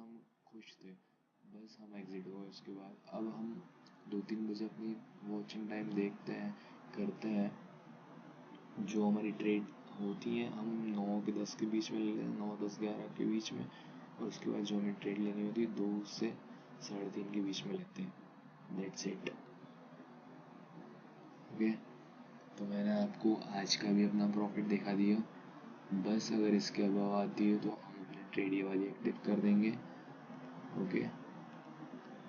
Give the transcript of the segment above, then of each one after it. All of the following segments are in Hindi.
हम खुश थे। बस हम एग्ज़िट हो गए उसके बाद। अब हम 2-3 बजे अपनी वॉचिंग टाइम देखते हैं, करते हैं। जो हमारी ट्रेड होती है हम 9 के 10 के बीच में ले लेते हैं, 9, 10, 11 के बीच में। और उसके बाद जो हमें ट्रेड लेनी होती है 2 से 3:30 के बीच में लेते हैं। That's it. ओके, तो मैंने आपको आज का भी अपना प्रॉफिट दिखा दिया। बस अगर इसके अबाव आती है तो हम अपनी ट्रेड ये वाली एक्टिव कर देंगे। ओके,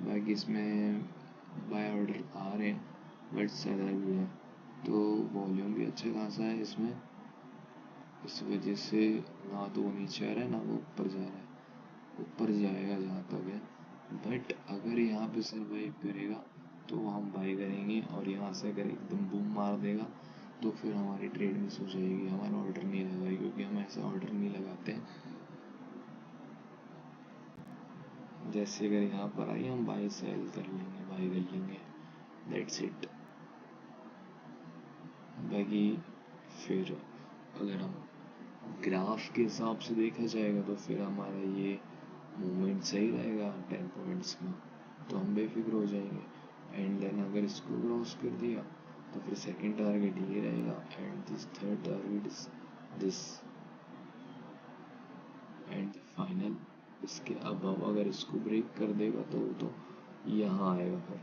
बाकी इसमें बाय ऑर्डर आ रहे हैं बट ज़्यादा भी है, तो वॉल्यूम भी अच्छा खासा है इसमें। इस वजह से ना तो वो नीचे आ रहा है ना वो ऊपर जा रहा है। ऊपर जाएगा जहाँ तक है, बट अगर यहाँ पे सर्वाइव करेगा तो हम बाई करेंगे। और यहाँ से अगर एकदम बूम मार देगा तो फिर हमारी ट्रेड मिस हो जाएगी, हमारा ऑर्डर नहीं लगाएगी, क्योंकि हम ऐसा ऑर्डर नहीं लगाते हैं। जैसे अगर यहाँ पर आई हम बाई सेल कर लेंगे, बाई कर लेंगे। That's it. बाकी फिर अगर हम ग्राफ के हिसाब से देखा जाएगा तो फिर हमारा ये मूवमेंट सही रहेगा 10 पॉइंट्स का, तो हम बेफिक्र हो जाएंगे। एंड देन अगर इसको क्रॉस कर दिया तो फिर सेकंड टारगेट ये रहेगा, and this third target is this, and final इसके अबव अगर इसको ब्रेक कर देगा तो यहाँ आएगा फिर।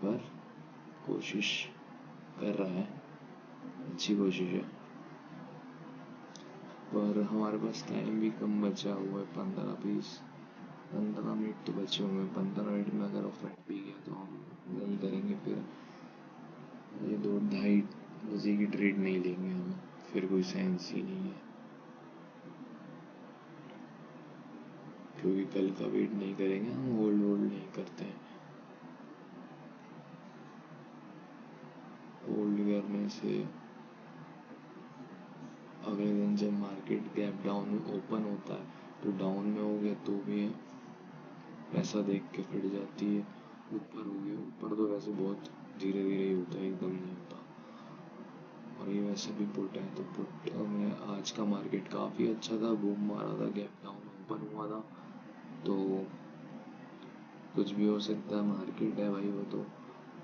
पर कोशिश कर रहा है, अच्छी कोशिश है। पर हमारे पास टाइम भी कम बचा हुआ है, 15 मिनट तो बचे हुए हैं। 15 मिनट में अगर ऑफ भी गया तो हम नहीं करेंगे फिर। ये 2-2:30 बजे की ट्रेड नहीं लेंगे हम, फिर कोई सेंस ही नहीं है, क्योंकि कल का वेट नहीं करेंगे हम, होल्ड नहीं करते हैं। होल्ड करने से अगले दिन जब मार्केट गैप डाउन में ओपन होता है तो डाउन में हो गया तो भी पैसा देख के फिट जाती है। ऊपर हो गया, ऊपर तो वैसे बहुत धीरे धीरे ही होता है, एकदम नहीं होता। और ये वैसे भी पुट है, तो पुट में आज का मार्केट काफ़ी अच्छा था, बूम मारा था, गैप डाउन ओपन हुआ था, तो कुछ भी हो सकता है, मार्केट है भाई वो तो।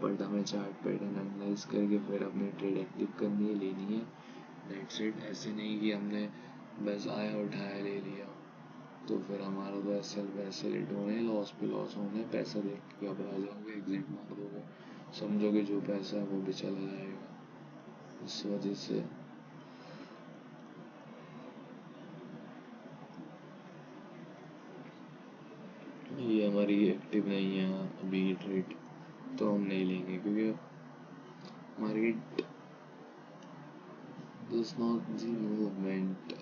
बट हमें चार्ट पैटर्न एनालाइज करके फिर अपनी ट्रेड एक्टिव करनी है, लेनी है। That's it. ऐसे नहीं कि हमने बस आया उठाया ले लिया, तो फिर हमारा तो एसएल पे एसएल हिट होने, लॉस पे लॉस होने, पैसा देख के घबरा जाओगे, एग्जिट मार दोगे, समझोगे जो पैसा है वो भी चला जाएगा। इस वजह से ये हमारी एक्टिव नहीं है अभी ट्रेड, तो हम नहीं लेंगे, क्योंकि market does not the movement।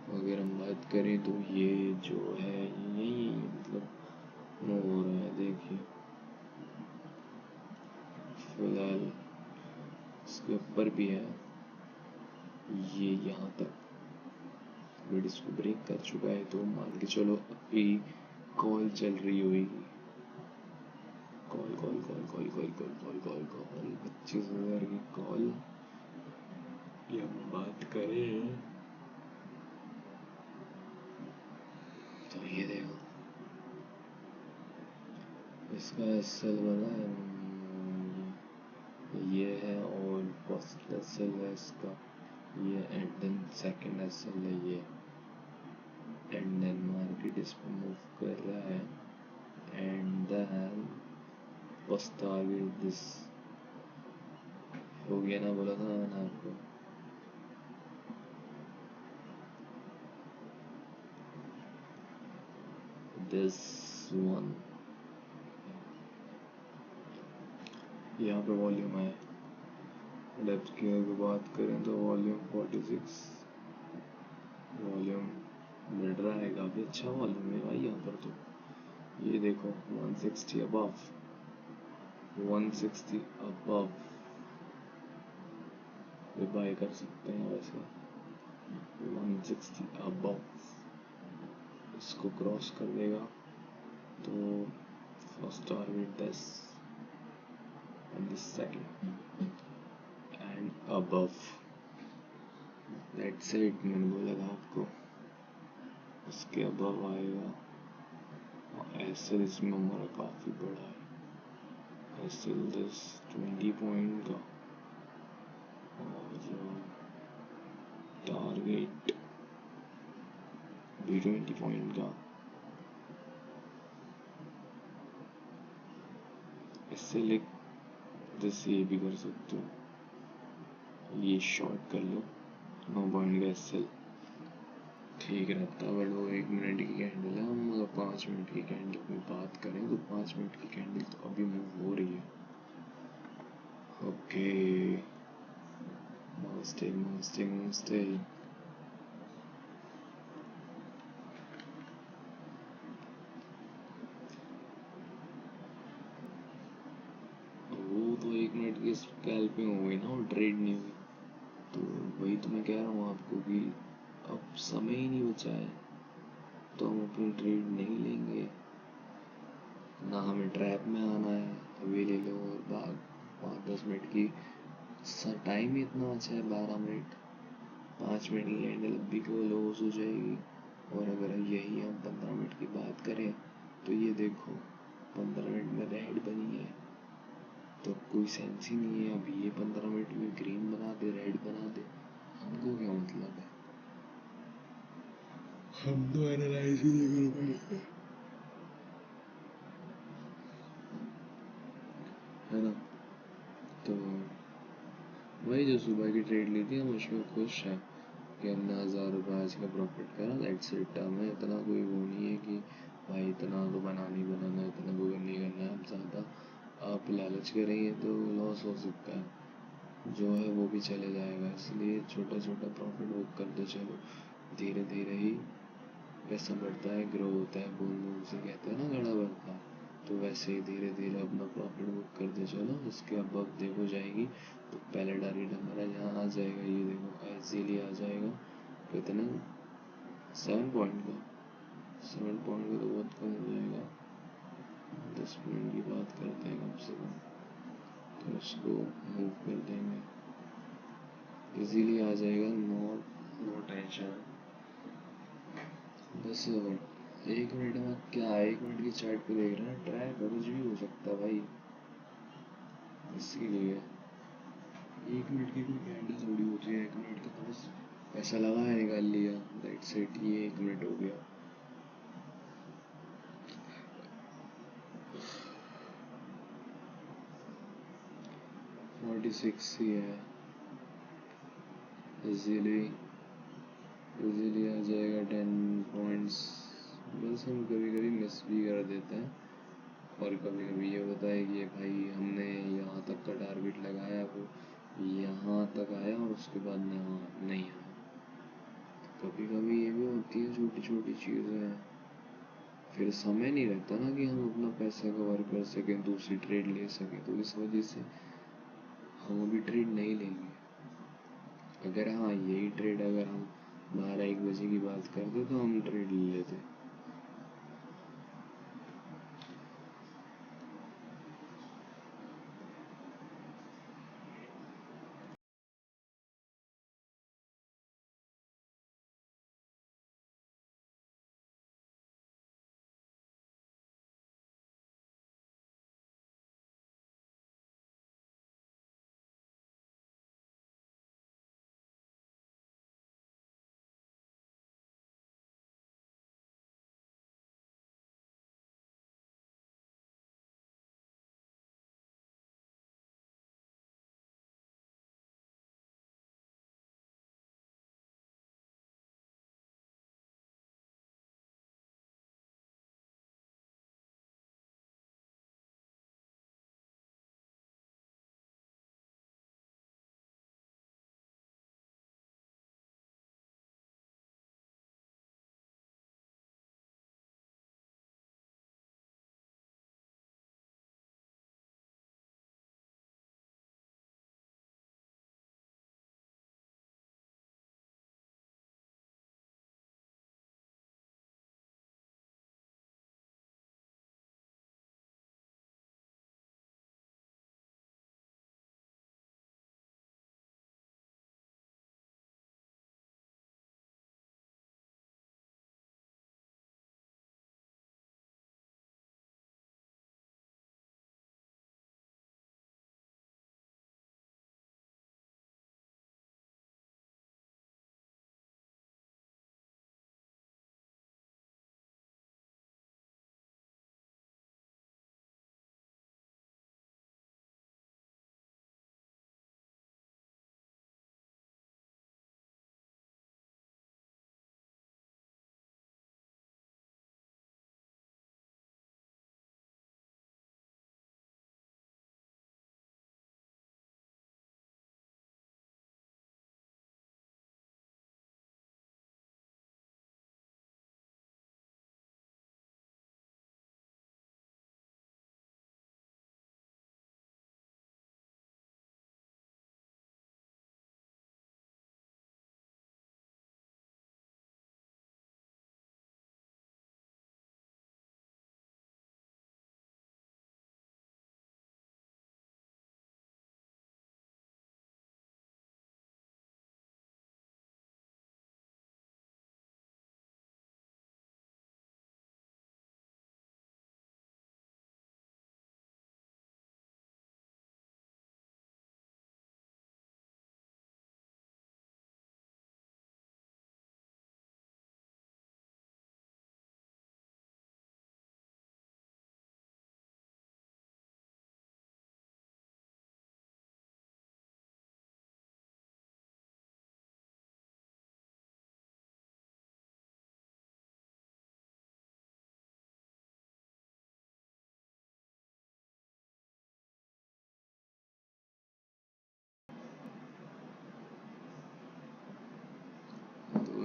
अगर हम बात करें तो ये जो है यही मतलब मूव हो रहा है, देखिए फिलहाल इसके ऊपर भी है, ये यहाँ तक बट इसको ब्रेक कर चुका है, तो मान के चलो अभी कॉल चल रही होगी। Call call call call call call call call call 25,000 की कॉल की हम बात करें तो ये देखो इसका एसएल वाला है, ये है, और फर्स्ट एसएल है इसका ये, एंड देन सेकंड एसएल है ये, एंड देन मार्केट इस पर मूव कर रहा है, and then first target this हो गया ना, बोला था मैंने आपको। दिस वन यहाँ पे वॉल्यूम है, डेप्थ की अगर बात करें तो वॉल्यूम 46, वॉल्यूम बढ़ रहा है, काफ़ी अच्छा वॉल्यूम है भाई यहाँ पर। तो ये देखो 160 अबव, 160 अबव ये बाय कर सकते हैं वैसे। 160 अबव इसको क्रॉस कर देगा तो first target 10 and the second and above. That's it, मैंने बोला था आपको। उसके अबव आएगा। और एसएल इसमें हमारा काफ़ी बड़ा है, एसएल 20 पॉइंट का। और टारगेट भी 20 पॉइंट का। इससे ले जैसे ये भी कर सकते हो, ये शॉर्ट कर लो 9 पॉइंट का एसएल, ठीक रहता है। बट वो 1 मिनट की कैंडल है, हम अगर 5 मिनट की कैंडल में बात करें तो 5 मिनट की कैंडल तो अभी मूव हो रही है। ओके, नमस्ते नमस्ते नमस्ते। वो तो 1 मिनट की स्कैल्पिंग हो गई ना, वो ट्रेड नहीं हुई। तो वही तो मैं कह रहा हूँ आपको कि अब समय ही नहीं बचा है, तो हम अपनी ट्रेड नहीं लेंगे ना, हमें ट्रैप में आना है। अभी ले लो और भाग 5-10 मिनट की, टाइम ही इतना अच्छा है 12 मिनट। 5 मिनट की कैंडल अभी को लॉस हो जाएगी। और अगर यही हम 15 मिनट की बात करें तो ये देखो 15 मिनट में रेड बनी है, तो कोई सेंस ही नहीं है। अभी ये 15 मिनट में ग्रीन बना दे, रेड बना दे, हमको क्या मतलब है? हम तो एनालाइज ही नहीं कर पाएंगे, है ना। तो वही जो सुबह की ट्रेड ली थी हम उसमें खुश हैं कि हमने 1000 रुपये आज का प्रॉफिट करा। That's it. हमें इतना कोई वो नहीं है कि भाई इतना तो बनाना ही बनाना है, इतना तो नहीं करना है। अब ज़्यादा आप लालच करेंगे तो लॉस हो सकता है, जो है वो भी चले जाएगा। इसलिए छोटा छोटा प्रॉफिट बुक करते चलो, धीरे धीरे ही पैसा बढ़ता है, ग्रो होता है, बूंद बूंद से कहते हैं ना घड़ा भरता है। तो वैसे ही धीरे धीरे अपना प्रॉफिट बुक करते चलो। उसके अब देखो जाएगी तो पहले टारगेट हमारा यहाँ आ जाएगा, ये देखो इजीली आ जाएगा। कितने? 7 पॉइंट का। 7 पॉइंट का तो बहुत कम हो जाएगा। 10 मिनट की बात करते हैं कम से कम, तो उसको मूव कर देंगे, इजीली आ जाएगा। No tension. बस 1 मिनट में क्या, 1 मिनट की चार्ट पे देख रहे हैं, ट्रैक कुछ भी हो सकता है भाई। इसीलिए 1 मिनट की कोई कैंडल थोड़ी होती है, 1 मिनट का तो बस पैसा लगाया निकाल लिया, दैट्स इट। ये 1 मिनट हो गया। 46 ही है, इजीली इजीली आ जाएगा 10 पॉइंट्स। बस हम कभी कभी मिस भी कर देते हैं, और कभी कभी ये होता है कि भाई हमने यहाँ तक का टारगेट लगाया, वो यहाँ तक आया और उसके बाद नहीं आया। कभी कभी ये भी होती है, छोटी छोटी चीज़ें हैं। फिर समय नहीं रहता ना कि हम अपना पैसा कवर कर सकें, दूसरी ट्रेड ले सकें, तो इस वजह से हम अभी ट्रेड नहीं लेंगे। अगर हाँ यही ट्रेड अगर हम 12-1 बजे की बात करते तो हम ट्रेड ले लेते।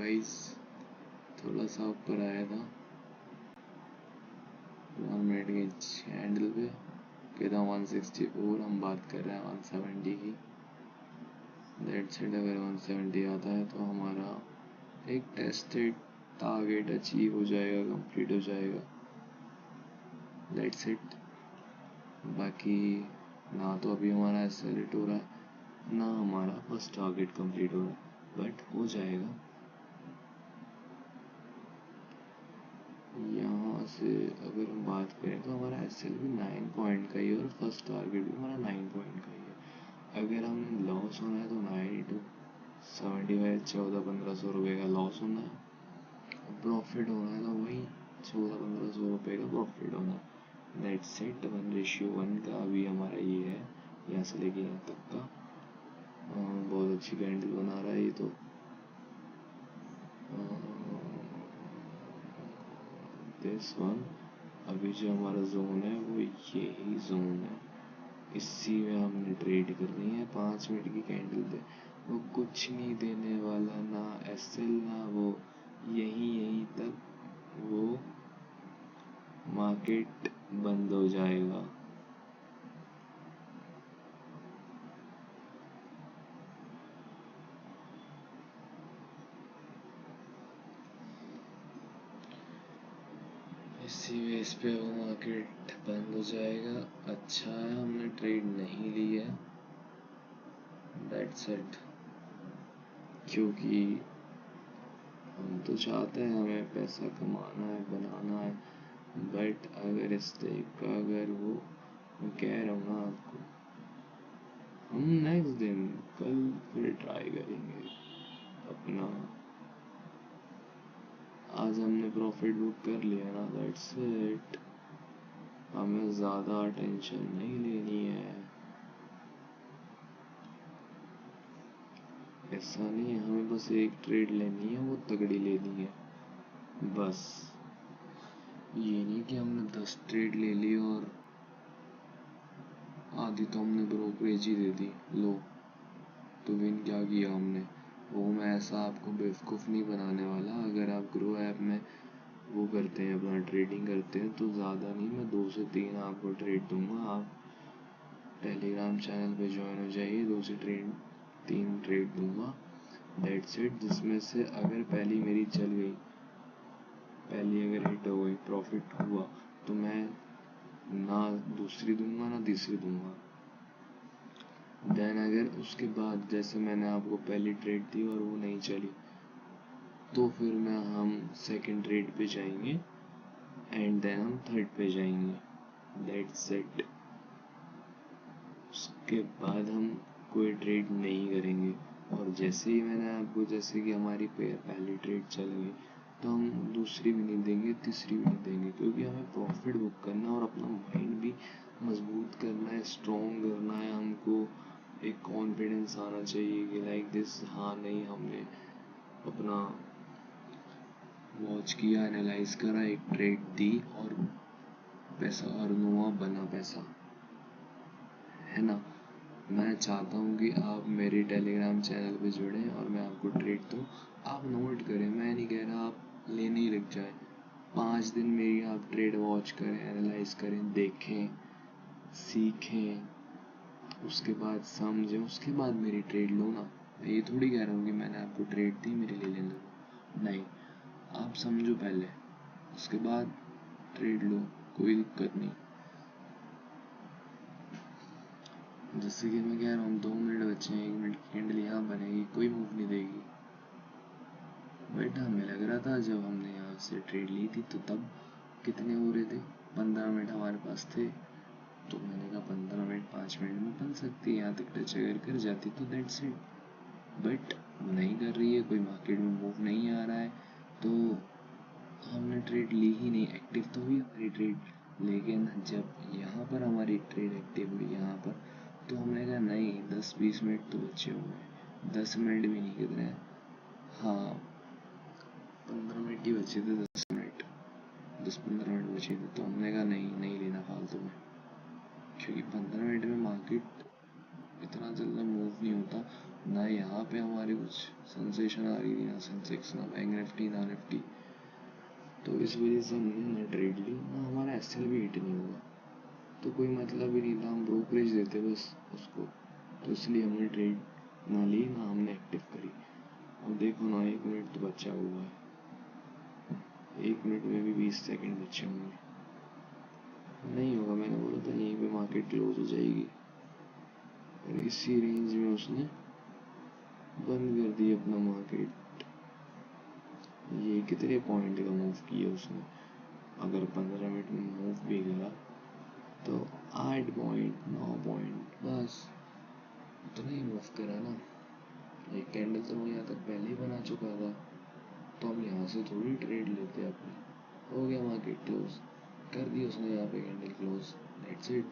प्राइस थोड़ा सा ऊपर आया था 1 मिनट के कैंडल पे, कहता 164, हम बात कर रहे हैं 170 की। That's it. अगर 170 आता है तो हमारा एक टेस्टेड टारगेट अचीव हो जाएगा, कंप्लीट हो जाएगा। That's it. बाकी ना तो अभी हमारा एक्सेलरेट हो रहा है, ना हमारा फर्स्ट टारगेट कंप्लीट हो रहा है, बट हो जाएगा। यहाँ से अगर हम बात करें तो हमारा एसएल भी 9 पॉइंट का ही है और फर्स्ट टारगेट भी हमारा 9 पॉइंट का ही है। अगर हमें लॉस होना है तो 92, 75, 1400-1500 रुपये का लॉस होना है। प्रॉफिट होना है तो वही 1400-1500 रुपये का प्रॉफिट होना है। That's it. 1:1 का अभी हमारा ये है, यहाँ से लेके यहाँ तक का। बहुत अच्छी कैंडल बना रहा है ये तो। दिस वन, अभी जो हमारा जोन है वो यही जोन है, इसी में हमने ट्रेड करनी है 5 मिनट की कैंडल पे। वो कुछ नहीं देने वाला, ना एसएल ना वो, यहीं तक वो मार्केट बंद हो जाएगा। इसी बेस पे वो मार्केट बंद हो जाएगा। अच्छा है हमने ट्रेड नहीं ली है, दैट्स इट। क्योंकि हम तो चाहते हैं हमें पैसा कमाना है, बनाना है, बट अगर इस टाइप का अगर वो, मैं कह रहा हूँ ना आपको, हम नेक्स्ट दिन कल फिर ट्राई करेंगे अपना। आज हमने प्रॉफिट बुक कर लिया ना, दैट्स इट। हमें ज़्यादा टेंशन नहीं लेनी है। ऐसा नहीं है, हमें बस एक ट्रेड लेनी है, वो तगड़ी लेनी है बस। ये नहीं कि हमने 10 ट्रेड ले ली और आधी तो हमने ब्रोकरेज ही दे दी। लो तो विन क्या किया हमने, वो मैं ऐसा आपको बेवकूफ़ नहीं बनाने वाला। अगर आप ग्रो ऐप में वो करते हैं, अपना ट्रेडिंग करते हैं, तो ज़्यादा नहीं, मैं 2 से 3 आपको ट्रेड दूंगा। आप टेलीग्राम चैनल पे ज्वाइन हो जाइए, 2 से 3 ट्रेड दूंगा, दैट्स इट। जिसमें से अगर पहली मेरी चल गई, पहली अगर हिट हो गई, प्रॉफिट हुआ, तो मैं ना दूसरी दूंगा ना तीसरी दूंगा। देन अगर उसके बाद जैसे मैंने आपको पहली ट्रेड दी और वो नहीं चली, तो फिर हम सेकंड ट्रेड पे जाएंगे एंड देन हम थर्ड पे जाएंगे, दैट्स इट। उसके बाद हम कोई ट्रेड नहीं करेंगे। और जैसे ही मैंने आपको, जैसे कि हमारी पहली ट्रेड चल गई, तो हम दूसरी भी नहीं देंगे, तीसरी भी नहीं देंगे, क्योंकि हमें प्रॉफिट बुक करना है और अपना माइंड भी मजबूत करना है, स्ट्रॉन्ग करना है। हमको एक कॉन्फिडेंस आना चाहिए कि लाइक दिस, हाँ नहीं हमने अपना वॉच किया, एनालाइज करा, एक ट्रेड दी और पैसा अर्न हुआ, बना पैसा, है ना। मैं चाहता हूँ कि आप मेरे टेलीग्राम चैनल पे जुड़ें और मैं आपको ट्रेड दूँ। आप नोट करें, मैं नहीं कह रहा आप लेने ही लग जाए। 5 दिन मेरी आप ट्रेड वॉच करें, एनालाइज करें, देखें, सीखें, उसके बाद समझें, उसके बाद मेरी ट्रेड लो ना। मैं ये थोड़ी कह रहा हूँ कि मैंने आपको ट्रेड दी मेरे लिए ले लो, नहीं। आप समझो पहले, उसके बाद ट्रेड लो, कोई दिक्कत नहीं। जैसे कि मैं कह रहा हूँ 2 मिनट बचे हैं, 1 मिनट की कैंडल यहाँ बनेगी, कोई मूव नहीं देगी। बट हमें लग रहा था जब हमने यहाँ से ट्रेड ली थी, तो तब कितने हो रहे थे, 15 मिनट हमारे पास थे, तो मैंने कहा 15 मिनट 5 मिनट में बन सकती है, यहाँ तक टच अगर कर जाती तो दैट्स इट। बट नहीं कर रही है, कोई मार्केट में मूव नहीं आ रहा है, तो हमने ट्रेड ली ही नहीं। एक्टिव तो हुई हमारी ट्रेड, लेकिन जब यहाँ पर हमारी ट्रेड एक्टिव हुई यहाँ पर, तो हमने कहा नहीं, 10-20 मिनट तो बचे हुए, 10 मिनट भी नहीं कितने, हाँ 15 मिनट ही बचे थे, 10-15 मिनट बचे थे, तो हमने कहा नहीं लेना फालतू में, क्योंकि 15 मिनट में मार्केट इतना जल्दी मूव नहीं होता। ना यहाँ पे हमारी कुछ सेंसेशन आ रही थी, ना सेंसेक्स, ना बैंक निफ्टी, ना निफ्टी। तो इस वजह से हमने ना ट्रेड ली, ना हमारा एसएल भी हिट नहीं हुआ। तो कोई मतलब ही नहीं था, हम ब्रोकरेज देते बस उसको। तो इसलिए हमने ट्रेड ना ली, ना हमने एक्टिव करी। अब देखो ना, 1 मिनट तो बचा हुआ है, 1 मिनट में भी 20 सेकंड बचे होंगे। नहीं होगा, मैंने बोला था यहीं पे मार्केट क्लोज हो जाएगी। और इसी रेंज में उसने बंद कर दी अपना मार्केट। ये कितने पॉइंट का मूव किया उसने, अगर 15 मिनट में मूव भी करा तो 8 पॉइंट, 9 पॉइंट, बस उतना ही मूव करा ना। एक कैंडल तो वो यहाँ तक पहले ही बना चुका था, तो हम यहाँ से थोड़ी ट्रेड लेते अपनी। हो गया मार्केट क्लोज, कर दी उसने यहाँ पे कैंडल क्लोज, दैट्स इट।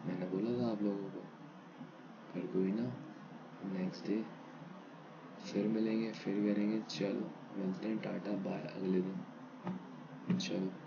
मैंने बोला था आप लोगों को। फिर कोई ना, नेक्स्ट डे फिर मिलेंगे, फिर करेंगे। चलो मिलते हैं, टाटा बाय अगले दिन। चलो।